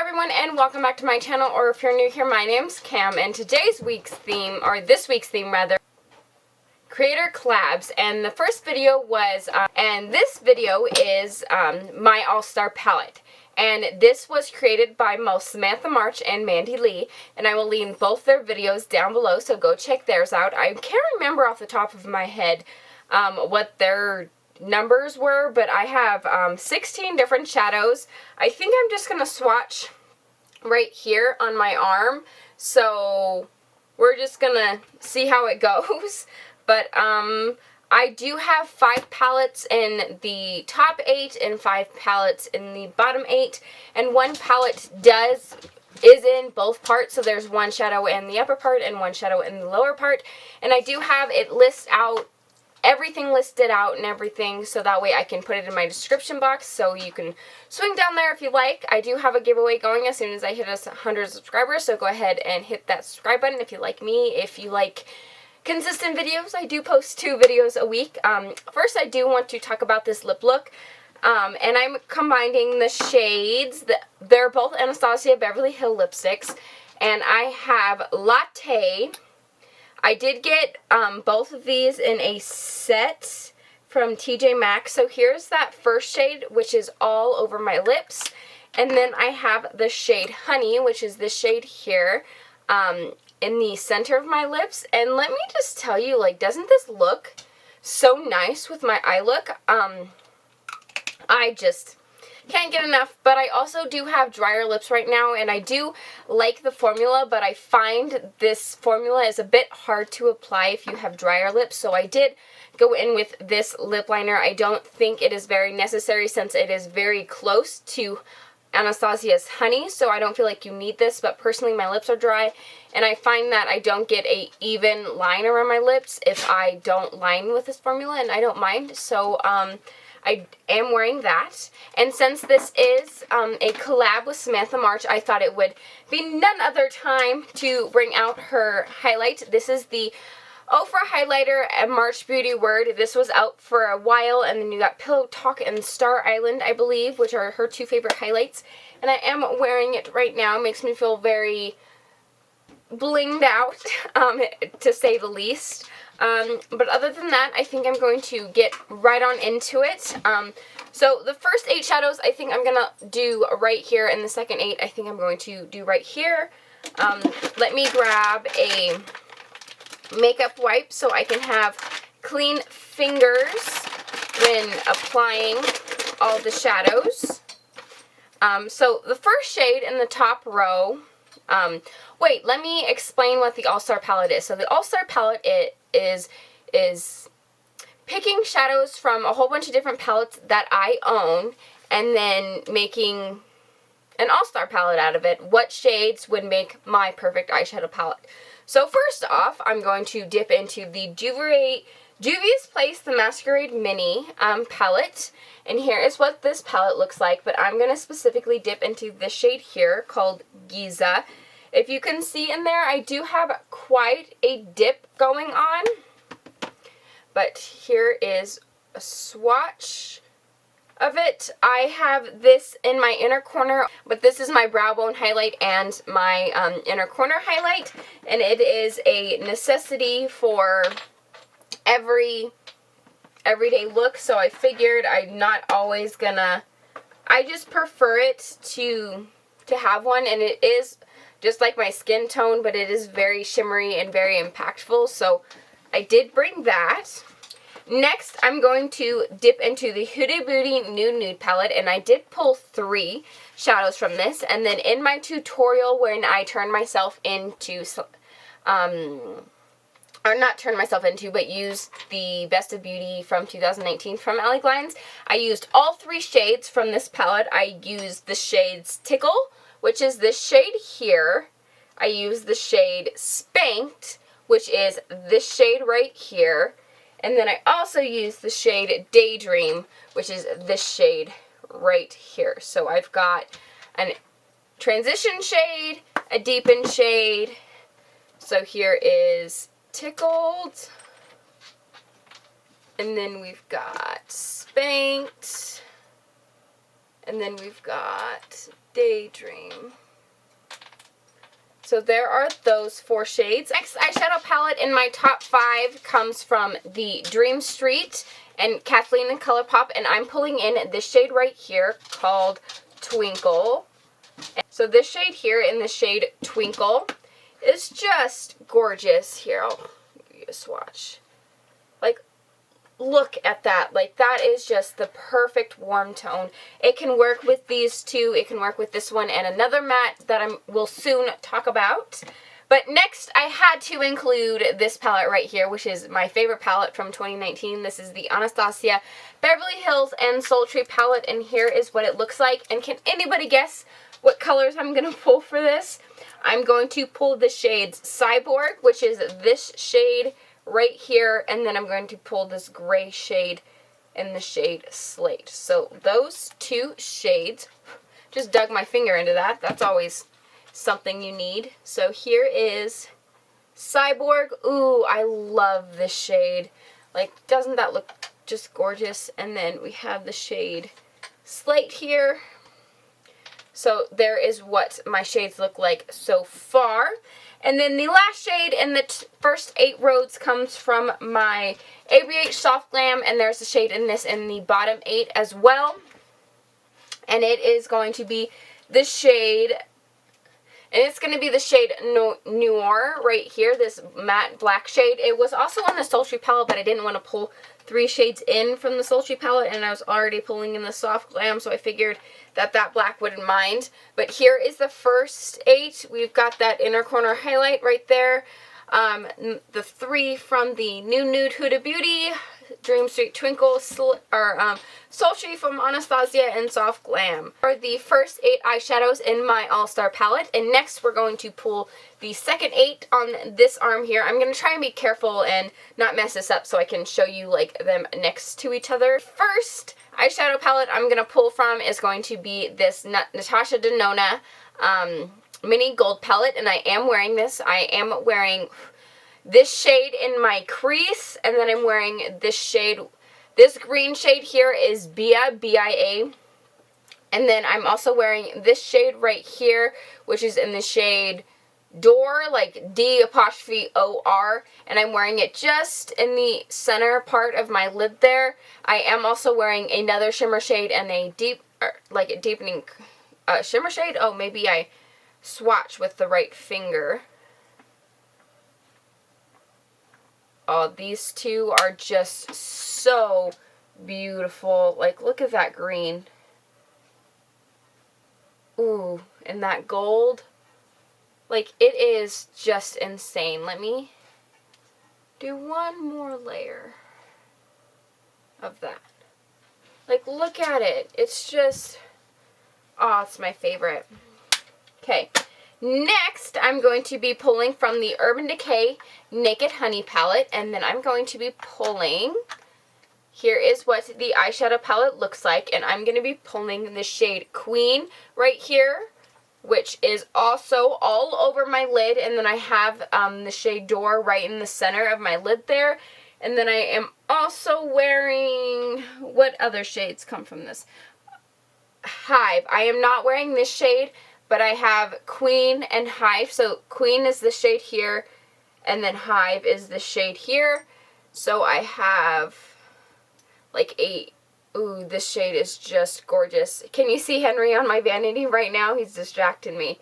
everyone, and welcome back to my channel, or if you're new here, my name's Cam, and today's week's theme, or this week's theme rather, creator collabs. And the first video was, and this video is my all-star palette. And this was created by both SamanthMarch and MandyLea, and I will link both their videos down below, so go check theirs out. I can't remember off the top of my head what their numbers were, but I have 16 different shadows. I think I'm just going to swatch right here on my arm, so we're just going to see how it goes. But I do have 5 palettes in the top 8 and 5 palettes in the bottom 8, and 1 palette is in both parts, so there's 1 shadow in the upper part and 1 shadow in the lower part. And I do have it everything listed out and everything, so that way I can put it in my description box, so you can swing down there if you like. I do have a giveaway going as soon as I hit 100 subscribers, so go ahead and hit that subscribe button if you like me. If you like consistent videos, I do post 2 videos a week. First, I do want to talk about this lip look, and I'm combining the shades. They're both Anastasia Beverly Hill lipsticks, and I have Latte. I did get both of these in a set from TJ Maxx. So here's that first shade, which is all over my lips. And then I have the shade Honey, which is this shade here, in the center of my lips. And let me just tell you, like, doesn't this look so nice with my eye look? I just can't get enough. But I also do have drier lips right now, and I do like the formula, but I find this formula is a bit hard to apply if you have drier lips, so I did go in with this lip liner. I don't think it is very necessary since it is very close to Anastasia's Honey, so I don't feel like you need this, but personally my lips are dry, and I find that I don't get a even line around my lips if I don't line with this formula, and I don't mind, so I am wearing that. And since this is a collab with SamanthMarch, I thought it would be none other time to bring out her highlight. This is the Ofra highlighter at March Beauty Word. This was out for a while, and then you got Pillow Talk and Star Island, I believe, which are her 2 favorite highlights. And I am wearing it right now. It makes me feel very blinged out, to say the least. But other than that, I think I'm going to get right on into it. So the first 8 shadows I think I'm going to do right here, and the second 8 I think I'm going to do right here. Let me grab a makeup wipe so I can have clean fingers when applying all the shadows. So the first shade in the top row, wait, let me explain what the All-Star palette is. So the All-Star palette is picking shadows from a whole bunch of different palettes that I own, and then making an all-star palette out of it. What shades would make my perfect eyeshadow palette? So first off, I'm going to dip into the Juvia's Place, the Masquarade Mini palette. And here is what this palette looks like, but I'm going to specifically dip into this shade here called Giza. If you can see in there, I do have quite a dip going on. But here is a swatch of it. I have this in my inner corner, but this is my brow bone highlight and my inner corner highlight, and it is a necessity for everyday look, so I figured I'm not always gonna, I just prefer it to have one, and it is just like my skin tone, but it is very shimmery and very impactful, so I did bring that. Next, I'm going to dip into the Huda Beauty Nude palette, and I did pull 3 shadows from this. And then in my tutorial, when I turned myself into, or not turned myself into, but used the Best of Beauty from 2019 from Allie Glines, I used all 3 shades from this palette. I used the shades Tickle, which is this shade here. I used the shade Spanked, which is this shade right here. And then I also used the shade DayDream, which is this shade right here. So I've got a transition shade, a deepen shade. So here is Tickled. And then we've got Spanked. And then we've got DayDream. So there are those 4 shades. Next eyeshadow palette in my top 5 comes from the Dream Street and Kathleen and ColourPop, and I'm pulling in this shade right here called Twinkle. So this shade here in the shade Twinkle is just gorgeous. Here, I'll give you a swatch. Like, look at that. Like, that is just the perfect warm tone. It can work with these two. It can work with this one and another matte that I will soon talk about. But next, I had to include this palette right here, which is my favorite palette from 2019. This is the Anastasia Beverly Hills and Sultry palette, and here is what it looks like. And can anybody guess what colors I'm going to pull for this? I'm going to pull the shades Cyborg, which is this shade right here, and then I'm going to pull this gray shade in the shade Slate. So those 2 shades, just dug my finger into that. That's always something you need. So here is Cyborg. Ooh, I love this shade. Like, doesn't that look just gorgeous? And then we have the shade Slate here. So there is what my shades look like so far. And then the last shade in the first 8 rows comes from my ABH Soft Glam, and there's a shade in this in the bottom 8 as well. And it is going to be the shade, and it's going to be the shade Noir right here, this matte black shade. It was also on the Sultry palette, but I didn't want to pull 3 shades in from the Sultry palette, and I was already pulling in the Soft Glam, so I figured that black wouldn't mind. But here is the first 8. We've got that inner corner highlight right there. The 3 from the new Nude Huda Beauty, Dream Street Twinkle, Sultry from Anastasia, and Soft Glam are the first 8 eyeshadows in my All-Star palette. And next we're going to pull the second 8 on this arm here. I'm going to try and be careful and not mess this up so I can show you like them next to each other. First eyeshadow palette I'm going to pull from is going to be this Natasha Denona mini gold palette, and I am wearing this. I am wearing this shade in my crease, and then I'm wearing this shade. This green shade here is Bia, B-I-A, and then I'm also wearing this shade right here, which is in the shade Door, like D''O'-R, and I'm wearing it just in the center part of my lid there. I am also wearing another shimmer shade and a deepening shimmer shade. Oh, maybe I swatch with the right finger. Oh, these 2 are just so beautiful. Like, look at that green. Ooh, and that gold. Like, it is just insane. Let me do one more layer of that. Like, look at it. It's just, oh, it's my favorite. Okay, next I'm going to be pulling from the Urban Decay Naked Honey palette, and then I'm going to be pulling, here is what the eyeshadow palette looks like, and I'm going to be pulling the shade Queen right here, which is also all over my lid, and then I have the shade Door right in the center of my lid there, and then I am also wearing, what other shades come from this? Hive. I am not wearing this shade, but I have Queen and Hive. So Queen is the shade here, and then Hive is the shade here. So I have like ooh, this shade is just gorgeous. Can you see Henry on my vanity right now? He's distracting me.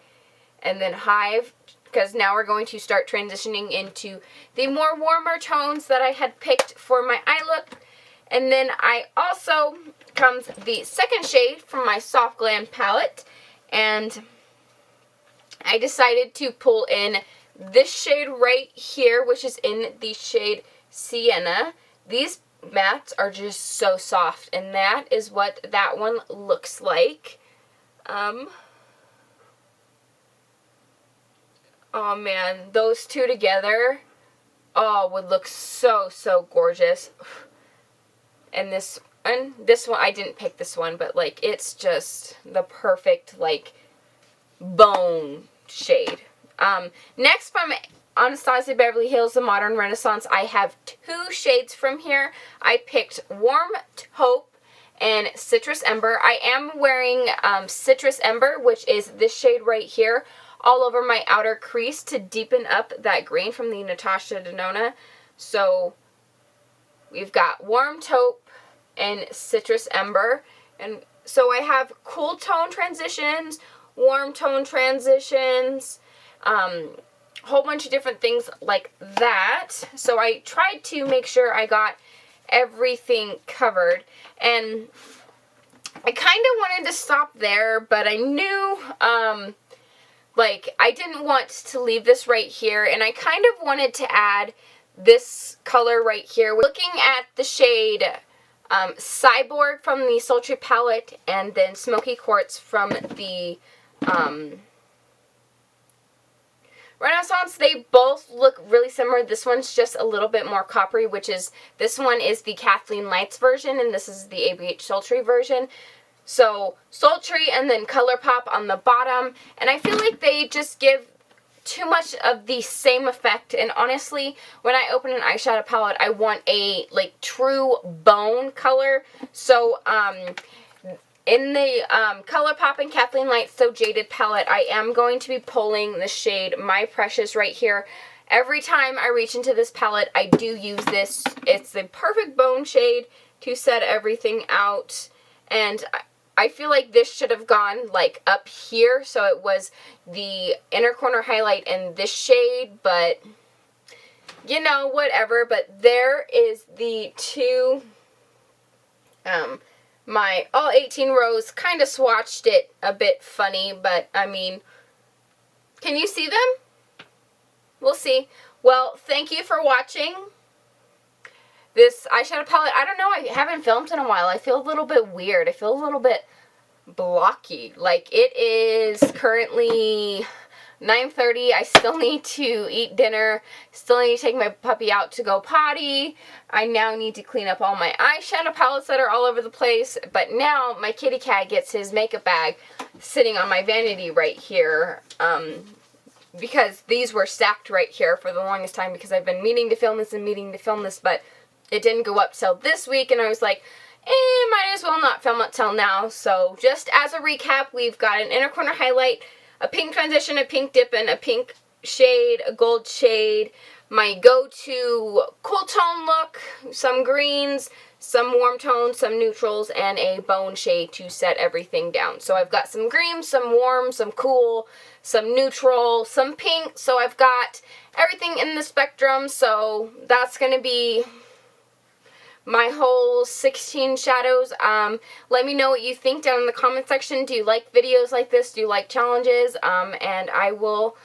And then Hive, because now we're going to start transitioning into the more warmer tones that I had picked for my eye look. And then I also comes the second shade from my Soft Glam palette, and I decided to pull in this shade right here, which is in the shade Sienna. These mattes are just so soft, and that is what that one looks like. Oh man, those 2 together, oh, would look so, so gorgeous. And this one, I didn't pick this one, but like, it's just the perfect, like, bone shade. Next from Anastasia Beverly Hills, The Modern Renaissance, I have 2 shades from here. I picked Warm Taupe in Citrus Ember. I am wearing Citrus Ember, which is this shade right here, all over my outer crease to deepen up that green from the Natasha Denona. So we've got Warm Taupe and Citrus Ember. And so I have cool tone transitions, warm tone transitions, whole bunch of different things like that. So I tried to make sure I got everything covered, and I kind of wanted to stop there, but I knew like I didn't want to leave this right here, and I kind of wanted to add this color right here. We're looking at the shade Cyborg from the Sultry palette, and then Smoky Quartz from the Renaissance. They both look really similar. This one's just a little bit more coppery, which is, this one is the Kathleen Lights version, and this is the ABH Sultry version. So Sultry and then ColourPop on the bottom, and I feel like they just give too much of the same effect. And honestly, when I open an eyeshadow palette, I want a like true bone color. So in the ColourPop and Kathleen Lights So Jaded palette, I am going to be pulling the shade My Precious right here. Every time I reach into this palette, I do use this. It's the perfect bone shade to set everything out. And I feel like this should have gone like up here, so it was the inner corner highlight in this shade, but you know, whatever. But there is the two, my all 18 rows. Kind of swatched it a bit funny, but I mean, can you see them? We'll see. Well, thank you for watching this eyeshadow palette. I don't know, I haven't filmed in a while. I feel a little bit weird. I feel a little bit blocky. Like, it is currently 9:30. I still need to eat dinner. Still need to take my puppy out to go potty. I now need to clean up all my eyeshadow palettes that are all over the place. But now my kitty cat gets his makeup bag sitting on my vanity right here. Because these were stacked right here for the longest time, because I've been meaning to film this and meaning to film this, but it didn't go up till this week, and I was like, might as well not film it till now. So just as a recap, we've got an inner corner highlight, a pink transition, a pink dip, and a pink shade, a gold shade, my go-to cool tone look, some greens, some warm tones, some neutrals, and a bone shade to set everything down. So I've got some green, some warm, some cool, some neutral, some pink. So I've got everything in the spectrum. So that's going to be my whole 16 shadows. Let me know what you think down in the comment section. Do you like videos like this? Do you like challenges? And I will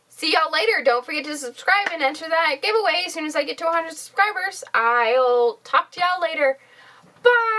see y'all later. Don't forget to subscribe and enter that giveaway as soon as I get to 100 subscribers. I'll talk to y'all later. Bye!